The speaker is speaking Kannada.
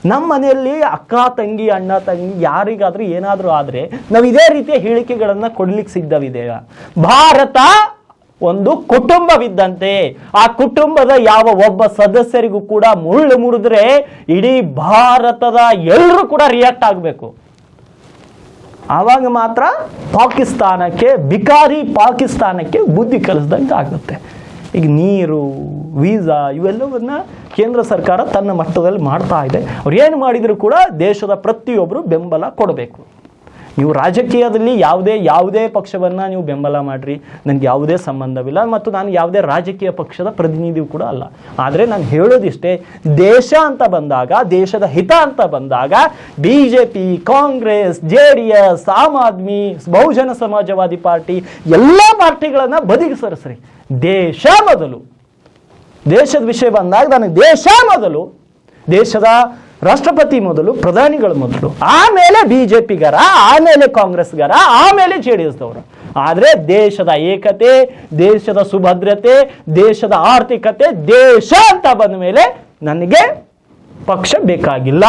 ನಮ್ಮ ಮನೆಯಲ್ಲಿ ಅಕ್ಕ ತಂಗಿ ಅಣ್ಣ ತಂಗಿ ಯಾರಿಗಾದ್ರೂ ಏನಾದರೂ ಆದರೆ ನಾವು ಇದೇ ರೀತಿಯ ಹೇಳಿಕೆಗಳನ್ನು ಕೊಡ್ಲಿಕ್ಕೆ ಸಿದ್ಧವಿದೆಯಾ? ಭಾರತ ಒಂದು ಕುಟುಂಬವಿದ್ದಂತೆ. ಆ ಕುಟುಂಬದ ಯಾವ ಒಬ್ಬ ಸದಸ್ಯರಿಗೂ ಕೂಡ ಮುಳ್ಳು ಮುರಿದ್ರೆ ಇಡೀ ಭಾರತದ ಎಲ್ಲರೂ ಕೂಡ ರಿಯಾಕ್ಟ್ ಆಗಬೇಕು. ಆವಾಗ ಮಾತ್ರ ಪಾಕಿಸ್ತಾನಕ್ಕೆ, ಬಿಕಾರಿ ಪಾಕಿಸ್ತಾನಕ್ಕೆ ಬುದ್ಧಿ ಕಲಿಸ್ದಂಗೆ ಆಗುತ್ತೆ. ಈಗ ನೀರು, ವೀಸಾ ಇವೆಲ್ಲವನ್ನ ಕೇಂದ್ರ ಸರ್ಕಾರ ತನ್ನ ಮಟ್ಟದಲ್ಲಿ ಮಾಡ್ತಾ ಇದೆ. ಅವ್ರು ಏನು ಮಾಡಿದರೂ ಕೂಡ ದೇಶದ ಪ್ರತಿಯೊಬ್ಬರು ಬೆಂಬಲ ಕೊಡಬೇಕು. ನೀವು ರಾಜಕೀಯದಲ್ಲಿ ಯಾವುದೇ ಪಕ್ಷವನ್ನು ನೀವು ಬೆಂಬಲ ಮಾಡಿರಿ, ನನಗೆ ಯಾವುದೇ ಸಂಬಂಧವಿಲ್ಲ ಮತ್ತು ನಾನು ಯಾವುದೇ ರಾಜಕೀಯ ಪಕ್ಷದ ಪ್ರತಿನಿಧಿಯೂ ಕೂಡ ಅಲ್ಲ. ಆದರೆ ನಾನು ಹೇಳೋದಿಷ್ಟೇ, ದೇಶ ಅಂತ ಬಂದಾಗ, ದೇಶದ ಹಿತ ಅಂತ ಬಂದಾಗ BJP, Congress, JDS, Aam Aadmi, Bahujan Samajwadi party ಎಲ್ಲ ಪಾರ್ಟಿಗಳನ್ನು ಬದಿಗೆ ಸರಿಸ್ರಿ. ದೇಶ ಮೊದಲು. ದೇಶದ ವಿಷಯ ಬಂದಾಗ ನನಗೆ ದೇಶ ಮೊದಲು, ದೇಶದ ರಾಷ್ಟ್ರಪತಿ ಮೊದಲು, ಪ್ರಧಾನಿಗಳು ಮೊದಲು, ಆಮೇಲೆ BJPಗರ, ಆಮೇಲೆ ಕಾಂಗ್ರೆಸ್ಗರ, ಆಮೇಲೆ JDSದವರು. ಆದರೆ ದೇಶದ ಏಕತೆ, ದೇಶದ ಸುಭದ್ರತೆ, ದೇಶದ ಆರ್ಥಿಕತೆ, ದೇಶ ಅಂತ ಬಂದ ಮೇಲೆ ನನಗೆ ಪಕ್ಷ ಬೇಕಾಗಿಲ್ಲ.